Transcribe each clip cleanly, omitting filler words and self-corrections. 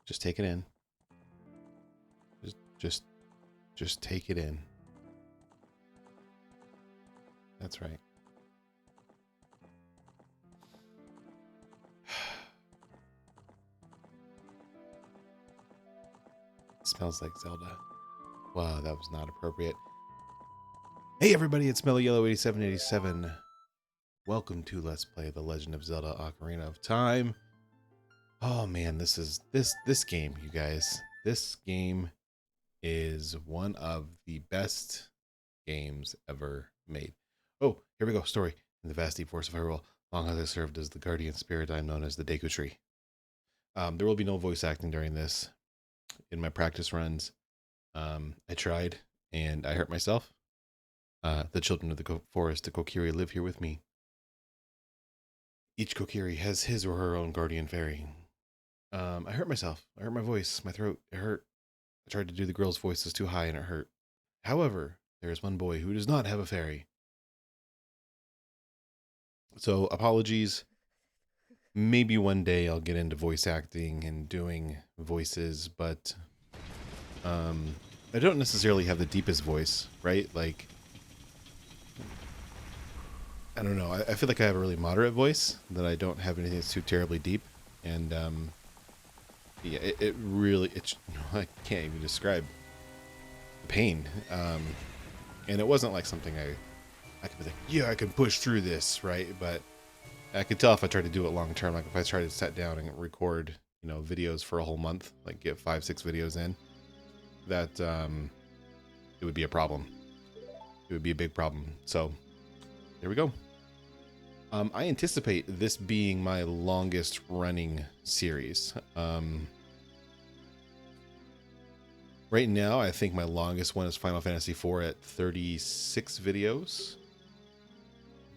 Just take it in. Just take it in. That's right. It smells like Zelda. Wow, that was not appropriate. Hey everybody, it's Mellow Yellow 8787. Welcome to Let's Play The Legend of Zelda Ocarina of Time. Oh man, this game, you guys. This game is one of the best games ever made. Oh, here we go. Story. In the vast deep forest of Hyrule, long has I served as the guardian spirit I am known as the Deku Tree. There will be no voice acting during this. In my practice runs, I tried and I hurt myself. The children of the forest, the Kokiri, live here with me. Each Kokiri has his or her own guardian fairy. I hurt myself. I hurt my voice. My throat. It hurt. I tried to do the girl's voices too high and it hurt. However, there is one boy who does not have a fairy. So apologies. Maybe one day I'll get into voice acting and doing voices, but I don't necessarily have the deepest voice, right? Like, I don't know. I feel like I have a really moderate voice, that I don't have anything that's too terribly deep. And yeah, it really, I can't even describe the pain. And it wasn't like something I could be like, yeah, I can push through this, right? But I could tell if I tried to do it long term, like if I tried to sit down and record, videos for a whole month, like get 5-6 videos in, that it would be a problem. It would be a big problem. So here we go. I anticipate this being my longest running series. Right now, I think my longest one is Final Fantasy IV at 36 videos.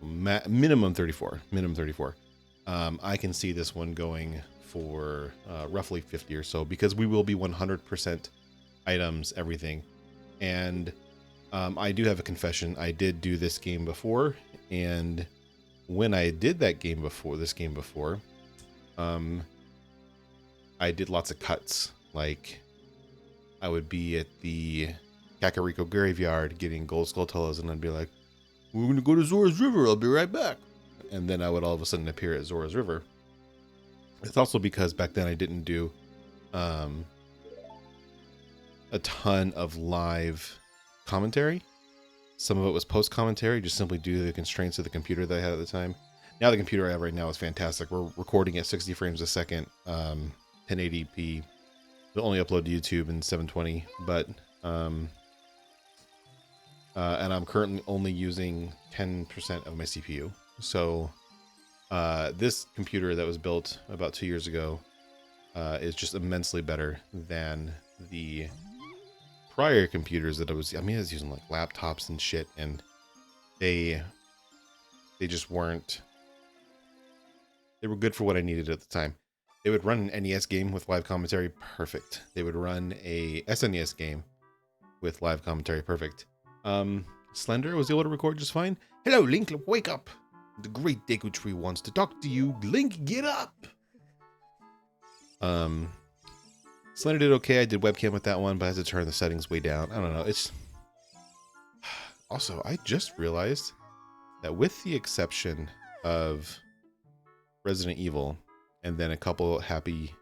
Minimum 34. Minimum 34. I can see this one going for roughly 50 or so, because we will be 100% items, everything. And I do have a confession. I did do this game before, and when I did that game before, I did lots of cuts. Like, I would be at the Kakariko graveyard getting gold skulltulas, and I'd be like, we're going to go to Zora's River, I'll be right back. And then I would all of a sudden appear at Zora's River. It's also because back then I didn't do a ton of live commentary. Some of it was post commentary, just simply due to the constraints of the computer that I had at the time. Now the computer I have right now is fantastic. We're recording at 60 frames a second, 1080p. We'll only upload to YouTube in 720, but and I'm currently only using 10% of my CPU. So this computer that was built about 2 years ago is just immensely better than the prior computers that I was using, like laptops and shit, and they just weren't, they were good for what I needed at the time. They would run an NES game with live commentary, perfect. They would run a SNES game with live commentary, perfect. Slender was able to record just fine. Hello, Link, wake up. The great Deku Tree wants to talk to you. Link, get up. Slender did okay. I did webcam with that one, but I had to turn the settings way down. I don't know. It's also, I just realized that with the exception of Resident Evil and then a couple Happy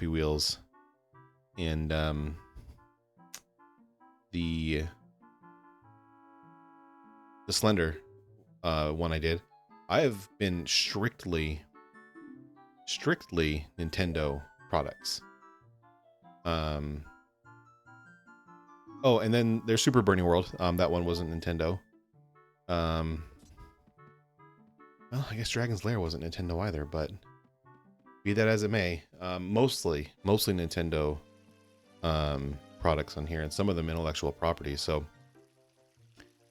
Wheels and the Slender one I did, I have been strictly Nintendo products. Oh, and then there's Super Burning World. That one wasn't Nintendo. Well, I guess Dragon's Lair wasn't Nintendo either, but be that as it may, mostly Nintendo products on here, and some of them intellectual property. So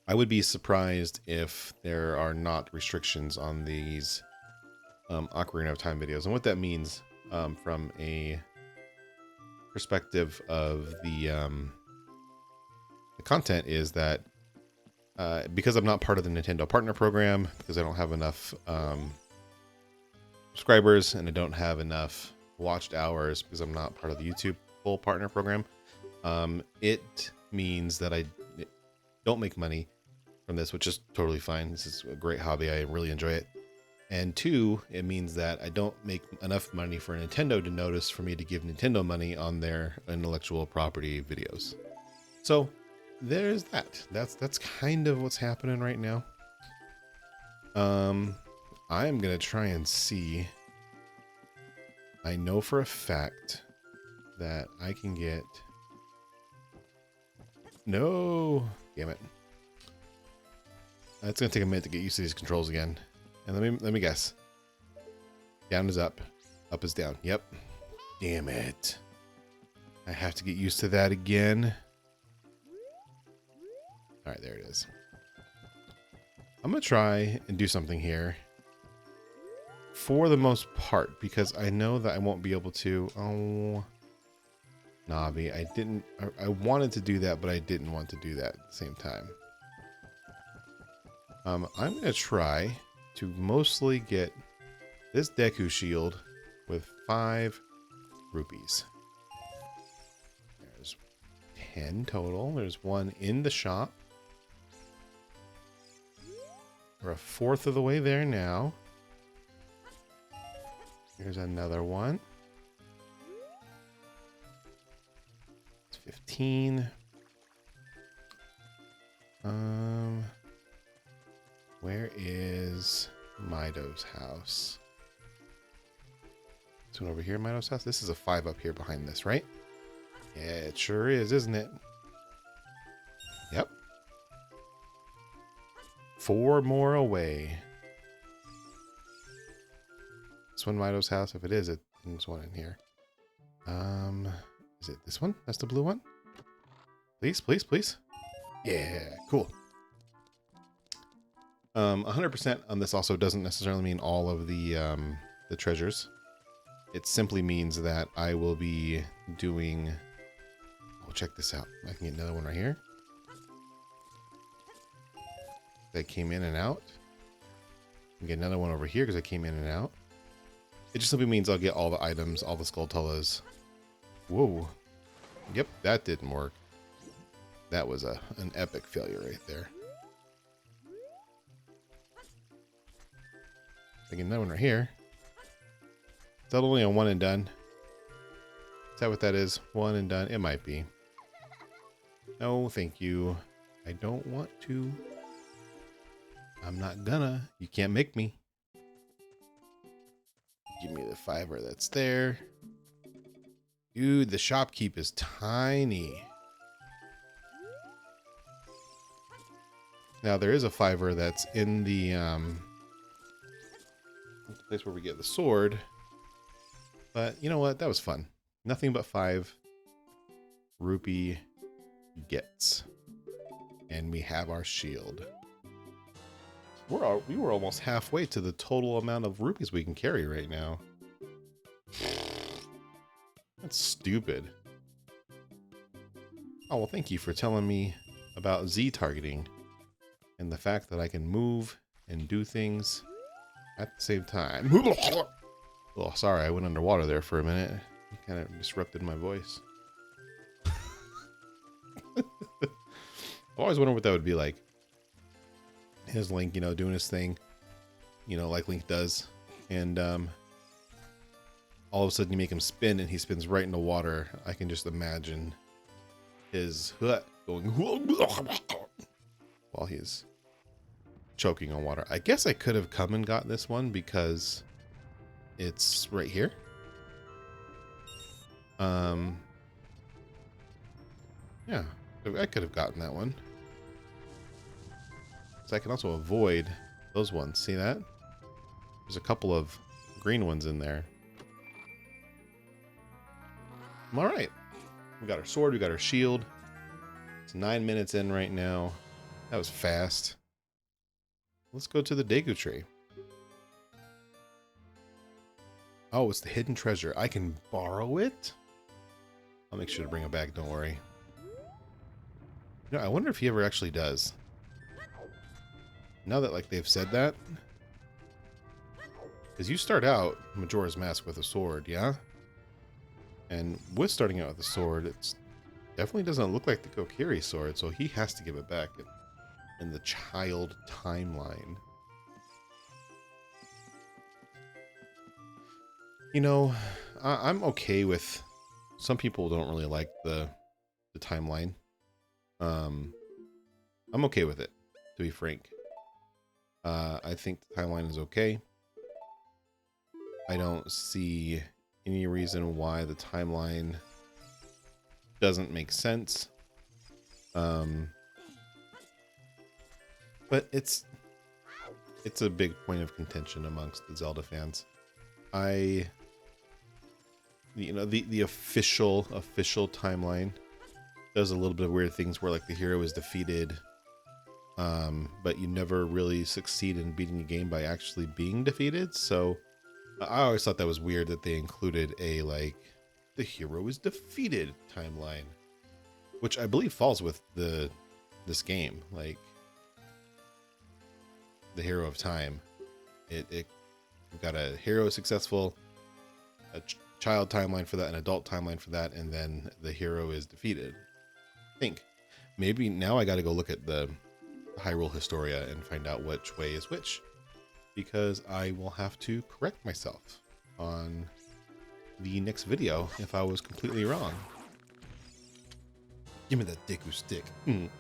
I would be surprised if there are not restrictions on these Ocarina of Time videos. And what that means from a perspective of the content is that because I'm not part of the Nintendo Partner Program, because I don't have enough subscribers and I don't have enough watched hours, because I'm not part of the YouTube full partner program, it means that I don't make money from this, which is totally fine. This is a great hobby. I really enjoy it. And two, it means that I don't make enough money for Nintendo to notice for me to give Nintendo money on their intellectual property videos. So there's that. That's kind of what's happening right now. I'm gonna try and see. I know for a fact that I can get. No, damn it. It's gonna take a minute to get used to these controls again. And let me guess. Down is up. Up is down. Yep. Damn it. I have to get used to that again. Alright, there it is. I'm gonna try and do something here. For the most part, because I know that I won't be able to. Oh, Navi, I wanted to do that, but I didn't want to do that at the same time. I'm gonna try to mostly get this Deku Shield with 5 rupees. There's 10 total. There's one in the shop. We're a fourth of the way there now. Here's another one. It's 15. Where is Mido's house? This one over here, Mido's house. This is a 5 up here behind this, right? Yeah, it sure is, isn't it? Yep. 4 more away. This one, Mido's house. If it is, there's one in here. Is it this one? That's the blue one? Please, please, please. Yeah, cool. 100% on this also doesn't necessarily mean all of the treasures. It simply means that I will be doing. Oh, check this out. I can get another one right here. That came in and out. I can get another one over here because I came in and out. It just simply means I'll get all the items, all the Skulltulas. Whoa. Yep, that didn't work. That was an epic failure right there. I get another one right here. Is that only a 1 and done? Is that what that is? 1 and done? It might be. No, thank you. I don't want to. I'm not gonna. You can't make me. Give me the 5er that's there. Dude, the shopkeep is tiny. Now there is a 5er that's in the place where we get the sword. But you know what? That was fun. Nothing but 5 rupee gets. And we have our shield. We were almost halfway to the total amount of rupees we can carry right now. That's stupid. Oh, well, thank you for telling me about Z targeting and the fact that I can move and do things at the same time. Oh, sorry, I went underwater there for a minute. It kind of disrupted my voice. I've always wondered what that would be like. Here's Link, you know, doing his thing, you know, like Link does. And all of a sudden you make him spin and he spins right into water. I can just imagine his going while he's choking on water. I guess I could have come and got this one because it's right here. Yeah, I could have gotten that one. So I can also avoid those ones. See that? There's a couple of green ones in there. All right. We got our sword. We got our shield. It's 9 minutes in right now. That was fast. Let's go to the Deku tree. Oh, it's the hidden treasure. I can borrow it? I'll make sure to bring it back. Don't worry. You know, I wonder if he ever actually does. Now that, like, they've said that. Because you start out Majora's Mask with a sword, yeah? And with starting out with a sword, it's definitely doesn't look like the Kokiri sword, so he has to give it back in the child timeline. You know, I'm okay with... Some people don't really like the timeline. I'm okay with it, to be frank. I think the timeline is okay. I don't see any reason why the timeline doesn't make sense. But it's a big point of contention amongst the Zelda fans. The official timeline does a little bit of weird things where like the hero is defeated, but you never really succeed in beating the game by actually being defeated. So I always thought that was weird that they included a like the hero is defeated timeline, which I believe falls with this game, like the Hero of Time. We've got a hero successful, a child timeline for that, an adult timeline for that, and then the hero is defeated. I think maybe now I got to go look at the Hyrule Historia and find out which way is which, because I will have to correct myself on the next video if I was completely wrong. Give me that Deku stick. Give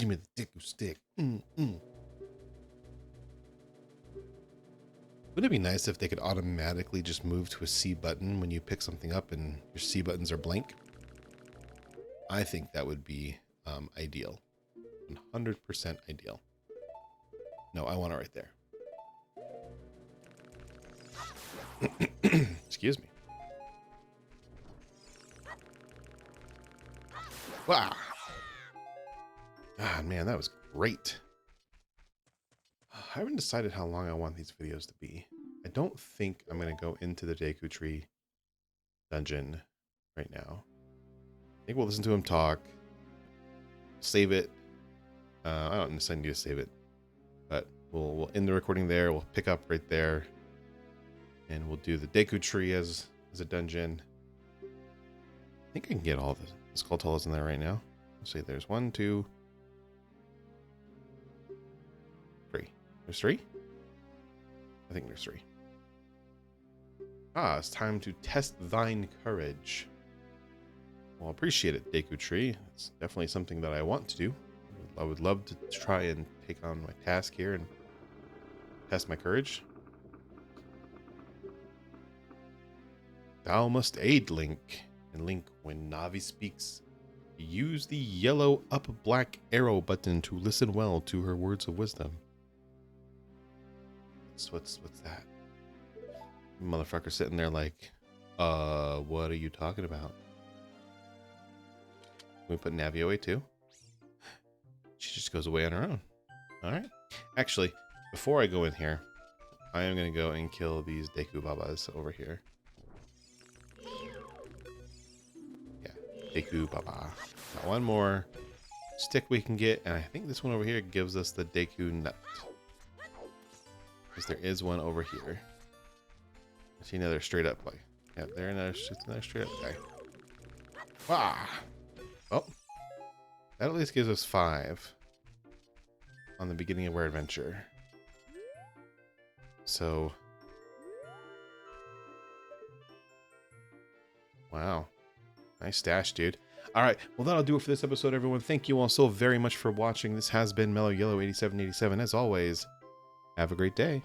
me the Deku stick. Wouldn't it be nice if they could automatically just move to a C button when you pick something up and your C buttons are blank? I think that would be ideal. 100% ideal. No, I want it right there. Excuse me. Wow. Ah, man, that was great. I haven't decided how long I want these videos to be. I don't think I'm going to go into the Deku Tree dungeon right now. I think we'll listen to him talk. Save it. I don't necessarily need to save it, but we'll end the recording there. We'll pick up right there, and we'll do the Deku Tree as a dungeon. I think I can get all the Skulltulas in there right now. Let's see, there's 1, 2, 3. There's 3? I think there's 3. Ah, it's time to test thine courage. Well, appreciate it, Deku Tree. It's definitely something that I want to do. I would love to try and take on my task here and test my courage. Thou must aid Link. And Link, when Navi speaks, use the yellow up black arrow button to listen well to her words of wisdom. What's that? Motherfucker sitting there like, what are you talking about? Can we put Navi away too? She just goes away on her own. Alright. Actually, before I go in here, I am going to go and kill these Deku Babas over here. Yeah, Deku Baba. Got one more stick we can get, and I think this one over here gives us the Deku Nut. Because there is one over here. I see another straight up play. Yeah, there another straight up guy. Ah! Oh. That at least gives us 5 on the beginning of our adventure. So, wow. Nice stash, dude. Alright, well that'll do it for this episode, everyone. Thank you all so very much for watching. This has been Mellow Yellow 8787. As always, have a great day.